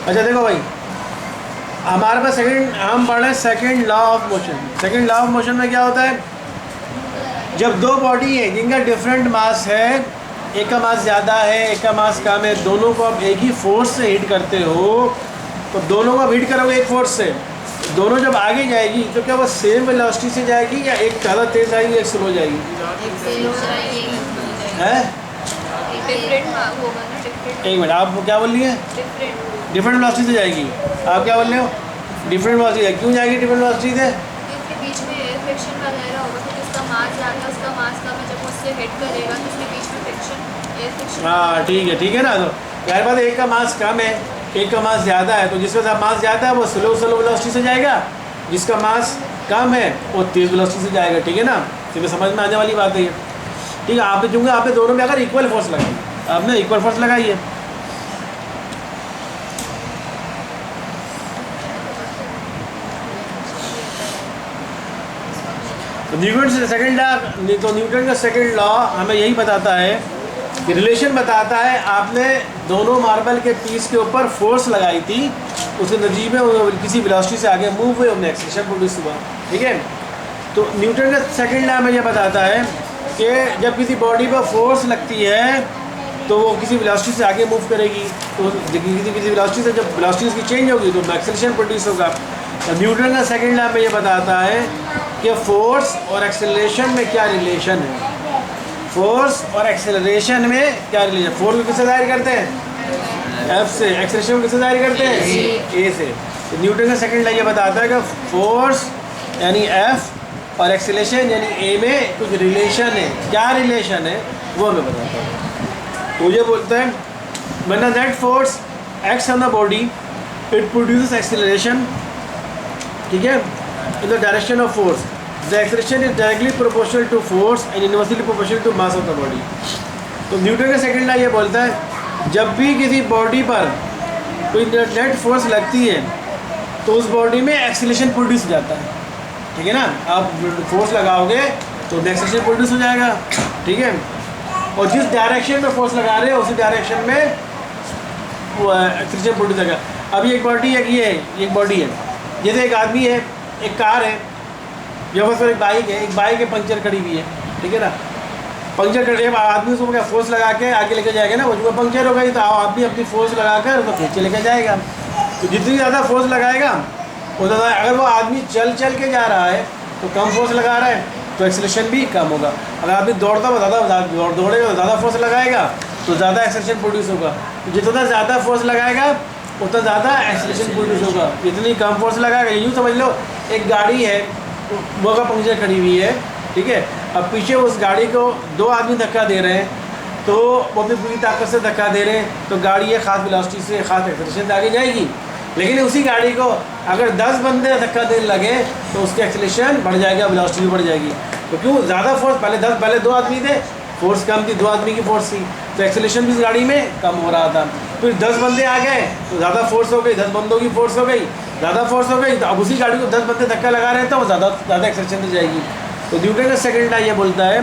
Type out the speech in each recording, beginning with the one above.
अच्छा देखो भाई, हमारे पास सेकंड, हम पढ़ रहे हैं second law of motion. Second law of motion में क्या होता है, जब दो बॉडी है जिनका डिफरेंट मास है, एक का मास ज़्यादा है एक का मास कम है, दोनों को आप एक ही फोर्स से हिट करते हो, तो दोनों को आप हिट करोगे एक फोर्स से, दोनों जब आगे जाएगी तो क्या वो सेम वेलोसिटी से जाएगी या एक ज़्यादा तेज़ जाएगी एक स्लो जाएगी? है एक मिनट, आप क्या बोल रही है? डिफरेंट वेलोसिटी से जाएगी। आप क्या बोल रहे हो? डिफरेंट वेलोसिटी है। क्यों जाएगी डिफरेंट वेलोसिटी से? इसके बीच में एयर फ्रिक्शन वगैरह होगा, तो उसका मास ज़्यादा उसका मास कम है, जब उससे हिट करेगा तो उसके बीच में फ्रिक्शन, एयर फ्रिक्शन। हाँ ठीक है ना। तो यार बात, एक का मास कम है एक का मास ज़्यादा है, तो जिसका मास ज़्यादा है वो स्लो वेलोसिटी से जाएगा, जिसका मास कम है वो तेज़ वेलोसिटी से जाएगा। ठीक है ना, सीधे समझ में आने वाली बात है ये। ठीक है, आपने चूँकि आपने दोनों में अगर इक्वल फोर्स लगाई, आपने इक्वल फोर्स लगाई है, तो न्यूटन का सेकंड लॉ हमें यही बताता है कि रिलेशन बताता है, आपने दोनों मार्बल के पीस के ऊपर फोर्स लगाई थी, उसके नतीजे में किसी वेलोसिटी से आगे मूव हुए, उन्हें एक्सेलरेशन प्रोड्यूस हुआ। ठीक है, तो न्यूटन का सेकंड लॉ हमें यह बताता है कि जब किसी बॉडी पर फोर्स लगती है तो वो किसी वेलोसिटी से आगे मूव करेगी, तो किसी वेलोसिटी से जब वेलोसिटी उसकी चेंज होगी तो एक्सेलरेशन प्रोड्यूस होगा। तो न्यूटन का सेकंड लॉ हमें ये बताता है कि फोर्स और एक्सेलरेशन में क्या रिलेशन है। फोर्स और एक्सेलरेशन में क्या रिलेशन? फोर्स को किससे जाहिर करते हैं? एफ से। एक्सेलरेशन को किससे जाहिर करते हैं? ए से। तो न्यूटन का सेकंड लॉ ये बताता है कि फोर्स यानी एफ और एक्सेलरेशन यानी ए में कुछ रिलेशन है। क्या रिलेशन है वो हमें बताता है। तो ये बोलते हैं when a net force acts on the body it produces acceleration, ठीक है, in the direction of force. The acceleration is directly proportional to force and inversely proportional to mass of the body. तो Newton का second law ये बोलता है जब भी किसी बॉडी पर कोई नेट फोर्स लगती है तो उस बॉडी में एक्सेलरेशन प्रोड्यूस हो जाता है। ठीक है ना, आप फोर्स लगाओगे तो एक्सेलरेशन प्रोड्यूस हो जाएगा। ठीक है, और जिस डायरेक्शन में फोर्स लगा रहे हो उसी डायरेक्शन में वो एक्सेलरेशन प्रोड्यूस होगा। अभी एक बॉडी है, ये एक बॉडी है, जैसे एक आदमी है, एक कार है, या बस एक बाइक है पंक्चर खड़ी हुई है। ठीक है ना, पंक्चर कर आदमी उसको क्या फोर्स लगा के आगे लेके जाएगा ना, वो पंक्चर हो गई तो आप भी अपनी फोर्स लगाकर उसको खींच के लेके जाएगा। तो जितनी ज़्यादा फोर्स लगाएगा उतना ज़्यादा, अगर वो आदमी चल के जा रहा है तो कम फोर्स लगा रहा है तो एक्सेलरेशन भी कम होगा। अगर आदमी दौड़ता हुआ दौड़ेगा तो ज़्यादा फोर्स लगाएगा तो ज़्यादा एक्सेलरेशन प्रोड्यूस होगा। तो जितना ज़्यादा फोर्स लगाएगा उतना ज़्यादा एक्सेलरेशन प्रोड्यूस होगा। जितनी कम फोर्स लगाएगा, यूँ समझ लो एक गाड़ी है, वो का पंक्चर खड़ी हुई है। ठीक है, अब पीछे उस गाड़ी को दो आदमी धक्का दे रहे हैं तो वो अपनी पूरी ताकत से धक्का दे रहे हैं तो गाड़ी एक ख़ास वेलोसिटी से ख़ास एक्सेलरेशन से आगे जाएगी। लेकिन उसी गाड़ी को अगर 10 बंदे धक्का देने लगे तो उसकी एक्सेलरेशन बढ़ जाएगा, वेलोसिटी भी बढ़ जाएगी। तो क्यों? ज़्यादा फोर्स, पहले 2 आदमी थे, फोर्स कम थी, 2 आदमी की फोर्स थी, तो एक्सेलरेशन भी इस गाड़ी में कम हो रहा था। फिर 10 बंदे आ गए तो ज़्यादा फोर्स हो गई, 10 बंदों की फोर्स हो गई, ज़्यादा फोर्स हो गई, तो अब उसी गाड़ी को 10 बंदे धक्का लगा रहे हैं तो वो ज़्यादा एक्सेलरेशन से जाएगी। तो न्यूटन का सेकंड लॉ ये बोलता है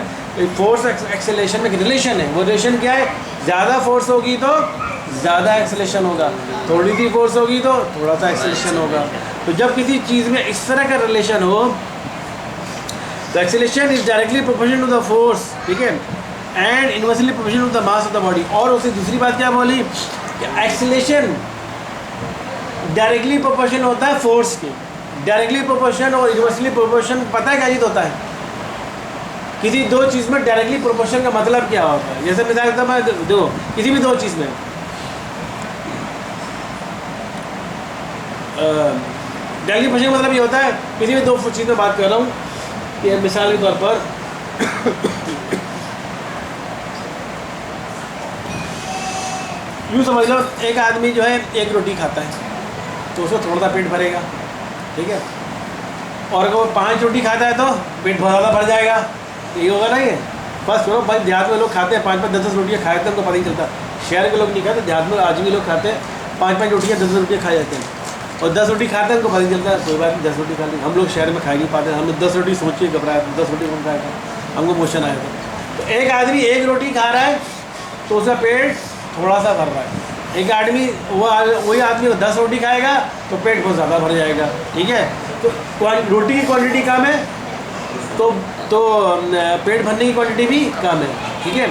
फोर्स एक्सेलरेशन में रिलेशन है। वो रिलेशन क्या है? ज़्यादा फोर्स होगी तो ज़्यादा एक्सेलरेशन होगा, थोड़ी सी फोर्स होगी तो थोड़ा सा एक्सेलरेशन होगा। तो जब किसी चीज़ में इस तरह का रिलेशन हो तो acceleration is directly proportional to the force, ठीक है, and inversely proportional to the mass of the body. और उससे दूसरी बात क्या बोली कि एक्सेलरेशन डायरेक्टली प्रोपोर्शनल होता है फोर्स के। डायरेक्टली प्रोपोर्शन और इनवर्सली प्रोपोर्शन पता है क्या चीज़ होता है? किसी दो चीज़ में डायरेक्टली प्रोपोर्शन का मतलब क्या होता है? जैसे मिसाल देता मैं, देखो किसी भी दो चीज़ में डायरेक्टली प्रोपोर्शन का मतलब ये होता है, किसी भी दो चीज़ में बात कर रहा हूँ कि मिसाल के तौर पर यूँ समझ लो एक आदमी जो है एक रोटी खाता है तो उसको थोड़ा सा पेट भरेगा, ठीक है, और अगर वो 5 रोटी खाता है तो पेट बहुत ज़्यादा भर जाएगा। यही होगा ना ये? बस करो भाई, देहात में लोग खाते हैं 5-5 10-10 रोटियाँ खाए थे, उनको पता ही चलता। शहर के लोग नहीं खाते, देहात में आज भी लोग खाते हैं 5-5 रोटियाँ 10-10 रोटियाँ खा जाते हैं, और 10 रोटी खाते हैं उनको पता ही चलता है। कोई बात नहीं, 10 रोटी खा ली। हम लोग शहर में खा नहीं पाते, हमने 10 रोटी सोच के घबराया, 10 रोटी कौन खाया था, हमको मोशन आया था। तो एक आदमी एक रोटी खा रहा है तो उसका पेट थोड़ा सा भर रहा है, एक आदमी वही आदमी 10 रोटी खाएगा तो पेट बहुत ज़्यादा भर जाएगा, ठीक है। तो रोटी की क्वांटिटी कम है तो पेट भरने की क्वांटिटी भी कम है, ठीक है।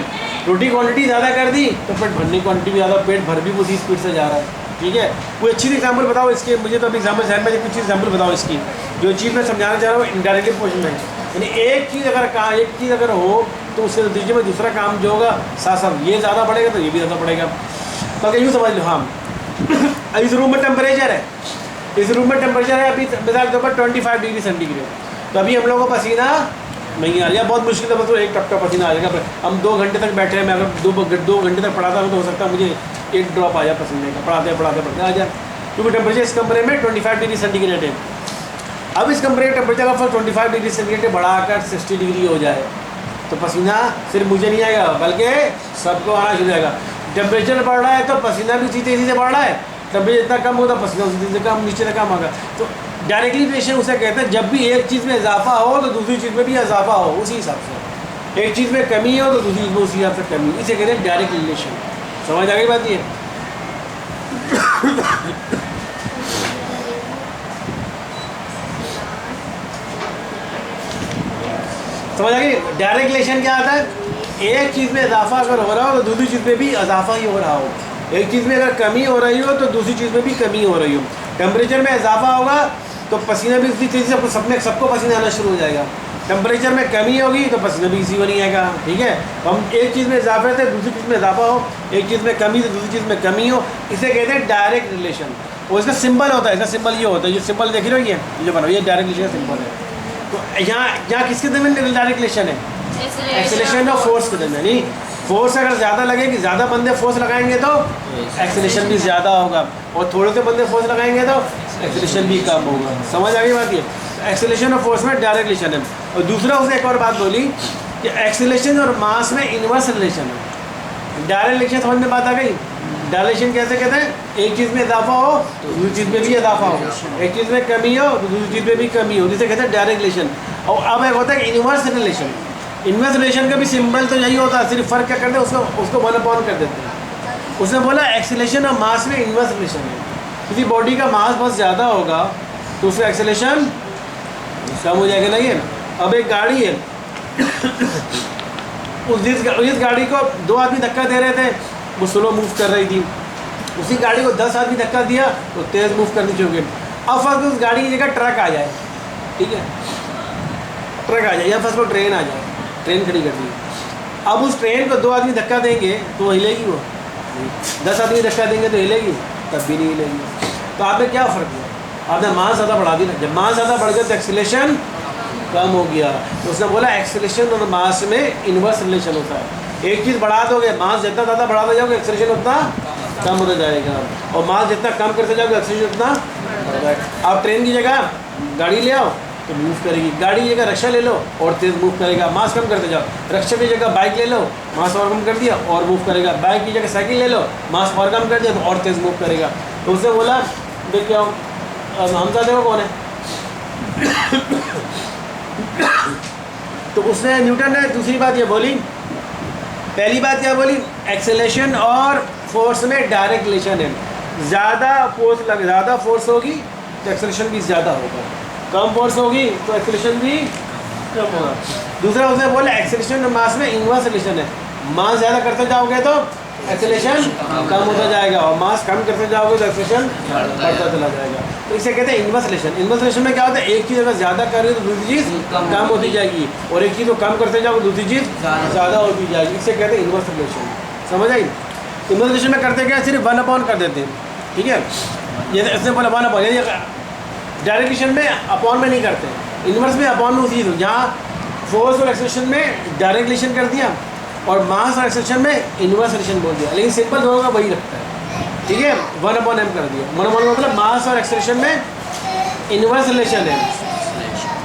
रोटी क्वांटिटी ज़्यादा कर दी तो पेट भरने की क्वांटिटी भी ज़्यादा, पेट भर भी उसी स्पीड से जा रहा है, ठीक है। कोई अच्छी एग्जाम्पल बताओ इसके, मुझे तो अभी एग्जाम्पल ध्यान में, कुछ एग्जाम्पल बताओ इसकी। जो चीज़ मैं समझाना चाह रहा हूँ इनडायरेक्टली पोर्शन में, यानी एक चीज़ अगर हो तो उसके नतीजे में दूसरा काम जो होगा साथ साथ ये ज़्यादा बढ़ेगा तो ये भी ज़्यादा बढ़ेगा। तो अगर यूँ समझ लो, हाँ इस रूम में टेम्परेचर है, इस रूम में टेम्परेचर है अभी मिसाल के ऊपर 25 डिग्री सेंटीग्रेड, तो अभी हम लोगों को पसीना नहीं आ रहा, बहुत मुश्किल है, मतलब एक टप टप पसीना आ जाएगा। हम 2 घंटे तक बैठे हैं, मैं अगर 2 घंटे तक पढ़ाता हूँ तो हो सकता है मुझे एक ड्रॉप आ जाए पसीने का, पढ़ाते आ जाए, क्योंकि टेम्परेचर इस कमरे में 25 डिग्री सेंटीग्रेड है। अब इस कमरे का टेम्परेचर अगर 25 डिग्री सेंटीग्रेड बढ़ाकर 60 डिग्री हो जाए तो पसीना सिर्फ मुझे नहीं आएगा बल्कि सबको आना शुरू हो जाएगा। टेम्परेचर बढ़ रहा है तो पसीना भी उसी तेज़ी से बढ़ रहा है, टेम्परेचर जितना कम होता पसीना उसी तेज़ी से कम, नीचे से कम होगा। तो डायरेक्टली रिलेशन उसे कहते हैं, जब भी एक चीज़ में इजाफा हो तो दूसरी चीज़ में भी इजाफा हो उसी हिसाब से, एक चीज़ में कमी हो तो दूसरी चीज़ में उसी हिसाब से कमी, इसे कहते हैं डायरेक्ट रिलेशन। समझ आ गई बात ये? समझ आ गई? डायरेक्ट रिलेशन क्या आता है? एक चीज़ में इजाफा अगर हो रहा हो तो दूसरी चीज़ में भी इजाफा ही हो रहा हो, एक चीज़ में अगर कमी हो रही हो तो दूसरी चीज़ में भी कमी हो रही हो। टेम्परेचर में इजाफा होगा तो पसीना भी उसी तेज़ी से सबको पसीना आना शुरू हो जाएगा। टेम्परेचर में कमी होगी तो पसीना भी इसी को नहीं आएगा, ठीक है। हम एक चीज़ में इजाफे थे दूसरी चीज़ में इजाफा हो, एक चीज़ में कमी तो दूसरी चीज़ में कमी हो, इसे कहते हैं डायरेक्ट रिलेशन। और इसका सिंबल होता है, इसका सिंबल ये होता है, ये सिंबल देख रहे हो, ये जो बना ये डायरेक्ट रिलेशन का सिंबल है। तो यहाँ किसके दरमियान डायरेक्ट रिलेशन है? एक्सेलेरेशन और फोर्स के दरमियान। नहीं, फोर्स अगर ज़्यादा लगेगी, ज़्यादा बंदे फोर्स लगाएंगे तो एक्सेलेरेशन भी ज़्यादा होगा, और थोड़े से बंदे फोर्स लगाएंगे तो एक्सेलेरेशन भी कम होगा। समझ आ गई बात? ये एक्सेलेरेशन और फोर्स में डायरेक्ट रिलेशन है। और दूसरा उसने एक और बात बोली कि एक्सेलेरेशन और मास में इन्वर्स रिलेशन है। डायरेक्ट रिलेशन समझ में बात आ गई? डायरेक्ट रिलेशन कैसे कहते हैं? एक चीज़ में इजाफा हो तो दूसरी चीज़ में भी इजाफा हो, एक चीज़ में कमी हो तो दूसरी चीज़ में भी कमी हो, जिसे कहते हैं डायरेक्ट रिलेशन। और अब एक होता है इन्वर्स रिलेशन। इन्वर्स रिलेशन का भी सिंबल तो यही होता है, सिर्फ फ़र्क क्या करते हैं, उसको 1 अपॉन कर देते हैं। उसने बोला एक्सेलेरेशन और मास में इन्वर्स रिलेशन है। किसी बॉडी का मास बहुत ज़्यादा होगा तो उसका एक्सेलेरेशन कम हो जाएगा, नहीं है? अब एक गाड़ी है उस गाड़ी को 2 आदमी धक्का दे रहे थे, वो स्लो मूव कर रही थी। उसी गाड़ी को 10 आदमी धक्का दिया तो तेज़ मूव करनी चाहिए। अब फर्स्ट उस गाड़ी की जगह ट्रक आ जाए, ठीक है, ट्रक आ जाए या फर्स्ट को ट्रेन आ जाए, ट्रेन खड़ी कर दी। अब उस ट्रेन को 2 आदमी धक्का देंगे तो हिलेगी, वो 10 आदमी धक्का देंगे तो हिलेगी, तब भी नहीं हिलेगी। तो आपने क्या फ़र्क हुआ? आपने मास ज़्यादा बढ़ा दी ना, जब मास ज़्यादा बढ़ गया तो एक्सीलरेशन कम हो गया। तो उसने बोला एक्सीलरेशन और मास में इन्वर्स रिलेशन होता है। एक चीज़ बढ़ा दोगे, मास जितना ज़्यादा बढ़ाते जाओगे एक्सीलरेशन उतना कम होता जाएगा, और मास जितना कम करते जाओगे एक्सीलरेशन उतना बढ़ जाएगा। आप ट्रेन की जगह गाड़ी ले आओ तो मूव करेगी, गाड़ी की जगह रिक्शा ले लो और तेज़ मूव करेगा, मास कम करते जाओ। रिक्शा की जगह बाइक ले लो, मास और कम कर दिया और मूव करेगा। बाइक की जगह साइकिल ले लो, मास और कम कर दिया तो और तेज़ मूव करेगा। तो उसने बोला देखिए हमजा देखो कौन है तो उसने न्यूटन ने दूसरी बात ये बोली, पहली बात क्या बोली? एक्सेलरेशन और फोर्स में डायरेक्ट रिलेशन है। ज़्यादा फोर्स होगी तो एक्सेलरेशन भी ज़्यादा होगा, कम फोर्स होगी तो एक्सेलरेशन भी कम होगा। दूसरा उसने बोला एक्सेलरेशन और मास में इन्वर्स रिलेशन है। मास ज़्यादा करते जाओगे तो एक्सेलरेशन कम होता जाएगा, और मास कम करते जाओगे तो एक्सेलरेशन बढ़ता चला जाएगा। तो इसे कहते हैं इन्वर्स रिलेशन। इन्वर्स रिलेशन में क्या होता है? एक चीज़ अगर ज़्यादा कर रही है तो दूसरी चीज़ कम होती जाएगी, और एक चीज़ को कम करते जाओगे दूसरी चीज़ ज़्यादा होती जाएगी। इसे कहते हैं इन्वर्स रिलेशन। समझ आई? इन्वर्स रिलेशन में करते क्या? सिर्फ 1 अपॉन कर देते हैं, ठीक है। ये इसने बोला 1 अपॉन, डायरेक्ट रिलेशन में अपॉन में नहीं करते, इन्वर्स में अपॉन में उसी। जहाँ फोर्स और एक्सेलरेशन में डायरेक्ट रिलेशन कर दिया और मास और एक्सेलरेशन में इन्वर्स रिलेशन बोल दिया, लेकिन सिंपल दोनों का वही रखता है, ठीक है। 1 अपॉन m कर दिया। 1 अपॉन मतलब मास और एक्सेलरेशन में इन्वर्स रिलेशन है,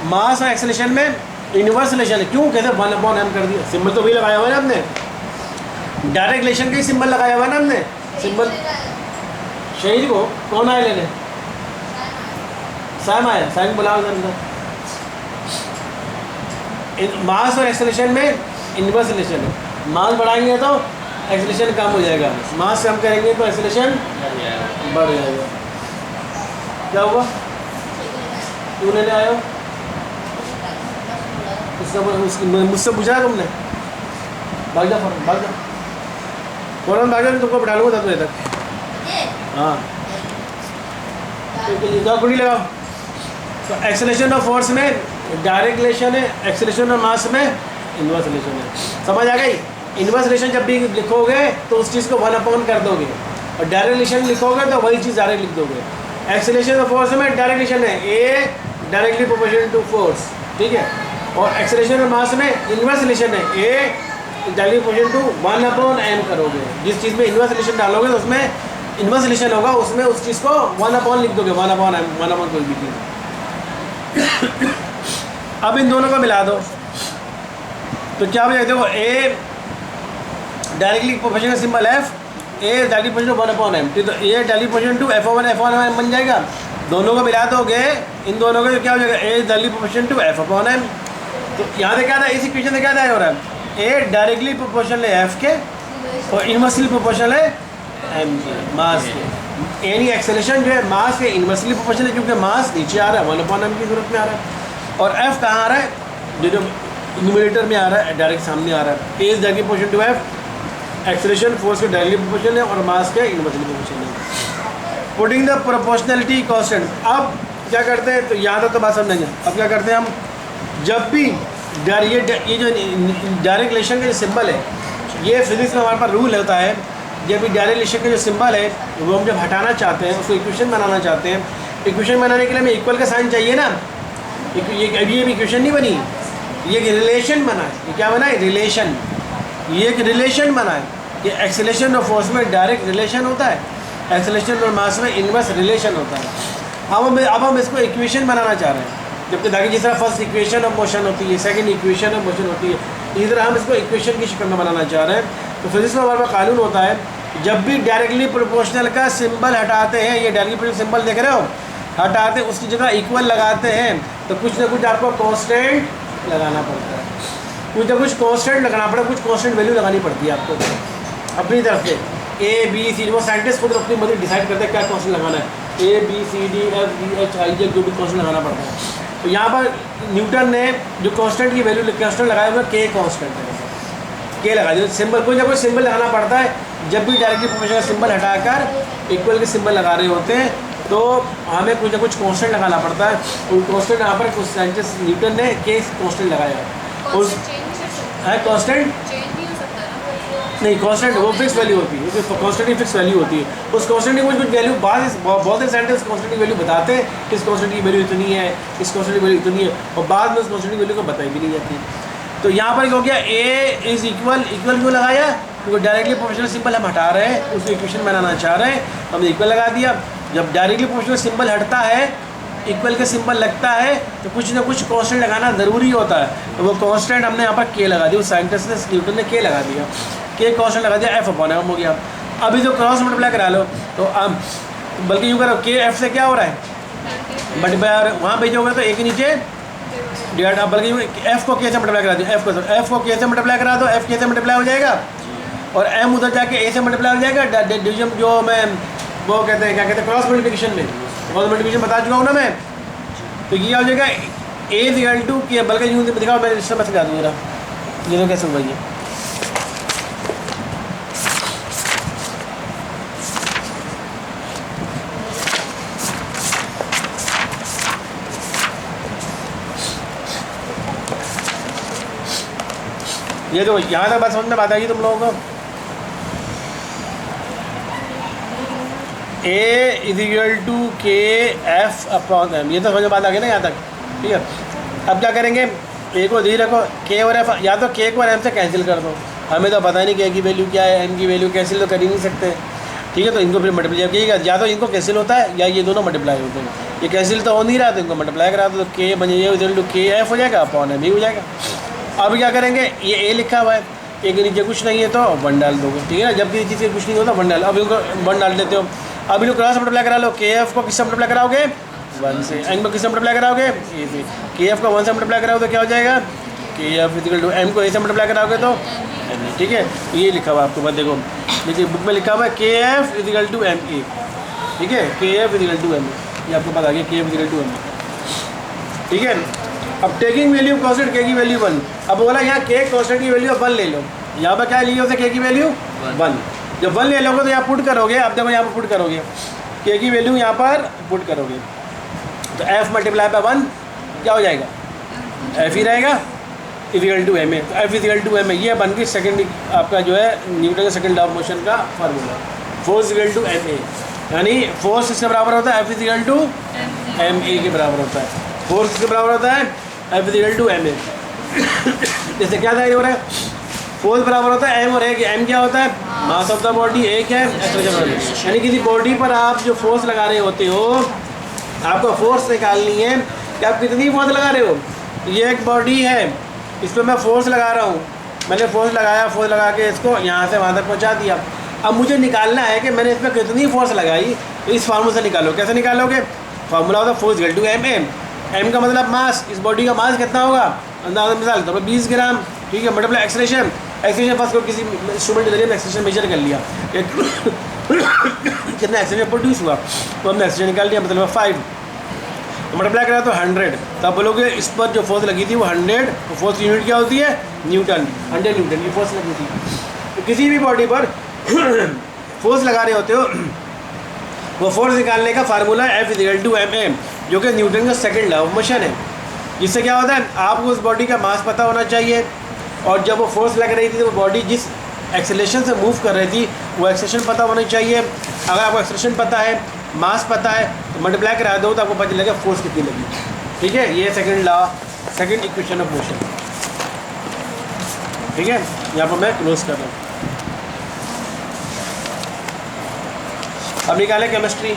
मास और एक्सेलरेशन में इन्वर्स रिलेशन है। क्यों कहते हैं 1 अपॉन m कर दिया? सिंबल तो वही लगाया हुआ है ना हमने, डायरेक्ट रिलेशन का ही सिंबल लगाया हुआ है ना हमने। सिंबल शहीद को कौन आया लेने? सैम आया, सैम बुलाओ अंदर। मास और एक्सेलरेशन में इन्वर्स रिलेशन है। मास बढ़ाएंगे तो एक्सेलरेशन कम हो जाएगा, मास कम करेंगे तो एक्सेलरेशन बढ़ जाएगा। क्या हुआ, क्यों लेने आए हो? मुझसे पूछा तुमने? भाग जा फौरन, भाग जा फौरन, भाग जा, तुमको बैठा लूँगा 10 बजे तक। हाँ तो कुंडी लगाओ। तो एक्सेलरेशन ऑफ फोर्स में डायरेक्ट रिलेशन है, एक्सेलरेशन ऑफ मास में इनवर्स रिलेशन है। समझ आ गई? इनवर्स रिलेशन जब भी लिखोगे तो उस चीज़ को 1 कर दोगे, और डायरेक्ट रिलेशन लिखोगे तो वही चीज़ डायरेक्ट लिख दोगे। एक्सेलरेशन ऑफ फोर्स में डायरेक्ट रिलेशन है ए डायरेक्टली प्रोपोर्शनल टू फोर्स, ठीक है। और एक्सेलरेशन ऑफ मास में इनवर्स रिलेशन है ए डायरेक्टली प्रोपोर्शनल टू 1/m करोगे। जिस चीज़ में इनवर्स रिलेशन डालोगे तो उसमें इनवर्स रिलेशन होगा, उसमें उस चीज़ को 1/, लिख दोगे, 1/m, 1/, कोई भी चीज़। अब इन दोनों को मिला दो तो क्या बनेगा? देखो ए डायरेक्टली प्रोपोर्शनल सिंबल एफ, ए डायरेक्टली प्रोपोर्शनल 1/m, तो ए डायरेक्टली प्रोपोर्शनल टू f/1 बन जाएगा। दोनों को मिला दोगे, इन दोनों को क्या हो जाएगा? ए डायरेक्टली प्रोपोर्शनल टू f/m। तो यहाँ से क्या था, इस इक्वेशन से क्या था हो रहा है? ए डायरेक्टली प्रोपोर्शनल है एफ के और इनवर्सली प्रोपोर्शनल है एम के, मास के। यानी एक्सेलरेशन जो है मास के इनवर्सली प्रोपोर्शनल है, क्योंकि मास नीचे आ रहा है, 1/m की जरूरत में आ रहा है। और एफ कहाँ आ रहा है? जो न्यूमरेटर में आ रहा है, डायरेक्ट सामने आ रहा है। A is directly proportional to F, acceleration force के डायरेक्टली प्रोपोर्शनल है और मास के इनवर्सली प्रोपोर्शनल है। Putting the proportionality constant. अब क्या करते हैं, तो यहाँ तक तो बात समझेंगे। अब क्या करते हैं हम, जब भी ये जो डायरेक्ट रिलेशन का जो सिंबल है, ये फिजिक्स में हमारे पास रूल होता है, जब भी डायरेक्ट रिलेशन का जो सिंबल है वो हम जब हटाना चाहते हैं, उसको इक्वेशन बनाना चाहते हैं, इक्वेशन बनाने के लिए हमें इक्वल का साइन चाहिए ना। ये अभी इक्वेशन नहीं बनी, ये एक रिलेशन बना है। ये क्या बना है? रिलेशन। ये एक रिलेशन बना है। ये एक्सेलरेशन और फोर्स में डायरेक्ट रिलेशन होता है, एक्सेलरेशन और मास में इनवर्स रिलेशन होता है। अब हम इसको इक्वेशन बनाना चाह रहे हैं, जबकि ताकि जिस तरह फर्स्ट इक्वेशन ऑफ मोशन होती है, सेकंड इक्वेशन ऑफ मोशन होती है, इसी तरह हम इसको इक्वेशन की शक्ल में बनाना चाह रहे हैं। तो फिजिक्स में हमारे पास कानून होता है, जब भी डायरेक्टली प्रोपोर्शनल का सिंबल हटाते हैं, ये डायरेक्टली प्रोपोर्शनल सिंबल देख रहे हो, हटाते उसकी जगह इक्वल लगाते हैं, तो कुछ ना कुछ आपको कांस्टेंट लगाना पड़ता है, कुछ ना कुछ कांस्टेंट लगाना पड़ता है, कुछ कांस्टेंट वैल्यू लगानी पड़ती है आपको अपनी तरफ से। ए बी सी, वो साइंटिस्ट खुद अपनी मदद डिसाइड करते हैं क्या कांस्टेंट लगाना है, A B C D F G H I J, जो भी कांस्टेंट लगाना पड़ता है। तो यहाँ पर न्यूटन ने जो कांस्टेंट की वैल्यू कांस्टेंट लगाया हुआ के कांस्टेंट है, के लगा दिया। सिंबल कोई ना कोई सिंबल लगाना पड़ता है, जब भी डायरेक्टली प्रोपोर्शनल सिंबल हटाकर इक्वल के सिंबल लगा रहे होते हैं, तो हमें कुछ ना कुछ कांस्टेंट लगाना पड़ता है। उन कांस्टेंट यहाँ पर कुछ साइंटिस्ट न्यूटन ने के कांस्टेंट लगाया। उस कांस्टेंट नहीं, कांस्टेंट वो फिक्स वैल्यू होती है, कांस्टेंट की फिक्स वैल्यू होती है। उस कांस्टेंट की कुछ वैल्यू बहुत से साइंटिस्ट कांस्टेंट की वैल्यू बताते हैं, इस कांस्टेंट की वैल्यू इतनी है, इस कांस्टेंट की वैल्यू इतनी है, और बाद में उस कांस्टेंट की वैल्यू को बताई भी नहीं जाती। तो यहाँ पर क्या हो गया, ए इज इक्वल, इक्वल क्यों लगाया? क्योंकि डायरेक्टली प्रोपोर्शनल सिंबल हम हटा रहे हैं, उसको इक्वेशन बनाना चाह रहे हैं, हमने इक्वल लगा दिया। जब डायरेक्टली प्रोपोर्शनल सिंबल हटता है, इक्वल का सिंबल लगता है, तो कुछ ना कुछ कांस्टेंट लगाना ज़रूरी होता है। तो वो कांस्टेंट हमने यहाँ पर के लगा दिया, उस साइंटिस्ट ने न्यूटन ने के लगा दिया, के कांस्टेंट लगा दिया, f/m हो गया। अभी जो क्रॉस मल्टीप्लाई करा लो, तो अब बल्कि यूँ करो, के एफ से क्या हो रहा है मल्टीप्लाई, वहाँ भेजोगे तो एक नीचे डिवाइड, अब बल्कि एफ को के से मल्टीप्लाई करा दो, एफ को के से मल्टीप्लाई करा दो, एफ के से मल्टीप्लाई हो जाएगा, और एम उधर जाके ए से मल्टीप्लाई हो जाएगा। डिवीजन जो मैं वो कहते हैं, क्या कहते हैं, क्रॉस मल्टीप्लिकेशन में, क्रॉस मल्टीप्लिकेशन बता चुका हूँ ना मैं। तो ये क्या हो जाएगा, ए इक्वल टू के, बल्कि यूँ दिखाओ, मैं इससे मत सिखा दूँ जरा, ये तो कैसे होगा ये तो यहाँ तक बात समझ में बात आएगी तुम लोगों को। ए इज इक्वल टू के f/m, ये तो समझ में बात आ गई ना यहाँ तक, ठीक है। अब क्या करेंगे, ए को दी रखो, के और एफ, या तो के को और एम से कैंसिल कर दो, हमें तो पता नहीं के की वैल्यू क्या है, एम की वैल्यू कैंसिल तो कर ही नहीं सकते, ठीक है। तो इनको फिर मल्टीप्लाई किएगा, या तो इनको कैंसिल होता है या ये दोनों मल्टीप्लाई होते हैं। ये कैंसिल तो हो नहीं रहा, तो इनको मल्टीप्लाई करा दो, तो के बन जाएगा के एफ हो जाएगा, अपॉन एम ही हो जाएगा। अब क्या करेंगे, ये ए लिखा हुआ है, ए के नीचे कुछ नहीं है तो 1 डाल दोगे, ठीक है ना। जबकि चीज़ से कुछ नहीं होता 1 डाल, अब इनको 1 डाल देते हो। अब इनको क्रॉस मल्टीप्लाई करा लो, के एफ को किससे मल्टीप्लाई कराओगे, 1 से, एम को किससे मल्टीप्लाई कराओगे, ए से, के एफ को 1 से मल्टीप्लाई कराओ तो क्या हो जाएगा, के एफ इजिकल टू एम को ए से मल्टीप्लाई कराओगे तो एम ए, ठीक है। तो ये लिखा हुआ आपको बस देखो, देखिए बुक में लिखा हुआ है के F is equal to M A, ठीक है, के F is equal to M A, ये आपको पता आ गया के F is equal to M A, ठीक है। अब टेकिंग वैल्यू कॉन्स्टेंट के की वैल्यू 1, अब बोला यहाँ के कॉन्स्टेंट की वैल्यू 1 ले लो, यहाँ पर क्या लिए होते के की वैल्यू 1, जब 1 ले लोगे तो यहाँ पुट करोगे, अब देखो यहाँ पर पुट करोगे के की वैल्यू यहाँ पर पुट करोगे तो एफ मल्टीप्लाई बाय 1 क्या हो जाएगा, एफ ही रहेगा इजिकल टू एम ए, तो F is equal to M A, ये बन गई सेकेंड आपका जो है न्यूटन का सेकेंड लॉ ऑफ मोशन का formula, force is equal to M A, यानी फोर्स इसके बराबर होता है F is equal to M A के बराबर होता है, फोर्स इसके बराबर होता है F is equal to M A. जैसे क्या जाहिर हो रहा है, फोर्स बराबर होता है एम और ए, एम क्या होता है मास ऑफ द बॉडी, एक है एक्सेलरेशन, यानी किसी बॉडी पर आप जो फोर्स लगा रहे होते हो, आपको फोर्स निकालनी है कि आप कितनी फोर्स लगा रहे हो। ये एक बॉडी है, इस पर मैं फोर्स लगा रहा हूँ, मैंने फोर्स लगाया, फोर्स लगा के इसको यहाँ से वहाँ तक पहुँचा दिया, अब मुझे निकालना है कि मैंने इस पर कितनी फोर्स लगाई, तो इस फार्मूले से निकालो। कैसे निकालोगे, फार्मूला होता है force equal to M A, M का मतलब मास, इस बॉडी का मास कितना होगा, अंदाजा मिसाल तो 20 ग्राम, ठीक है, मल्टीप्लाई एक्सेलरेशन, एक्सेलरेशन फर्स्ट को किसी इंस्ट्रूमेंट के जरिए एक्सेलरेशन मेजर कर लिया कितना एक्सेलरेशन प्रोड्यूस हुआ, तो हमने एक्सेलरेशन निकाल लिया, मतलब 5, मल्टीप्लाई करा तो 100, तब बोलोगे इस पर जो फोर्स लगी थी वो 100, तो फोर्स की यूनिट क्या होती है न्यूटन, 100 न्यूटन की फोर्स लगी थी। तो किसी भी बॉडी पर फोर्स लगा रहे होते हो, वो फोर्स निकालने का formula F is equal to M A, जो कि न्यूटन का सेकंड लॉ ऑफ मोशन है। जिससे क्या होता है, आपको उस बॉडी का मास पता होना चाहिए, और जब वो फोर्स लग रही थी तो वो बॉडी जिस एक्सेलरेशन से मूव कर रही थी वो एक्सेलरेशन पता होना चाहिए। अगर आपको एक्सेलरेशन पता है, मास पता है, तो मल्टीप्लाई करा दो तो आपको पता चलेगा फोर्स कितनी लगी, ठीक है। ये second law, second equation of motion, ठीक है। यहाँ पर मैं क्लोज कर रहा हूँ। अब निकालें केमिस्ट्री।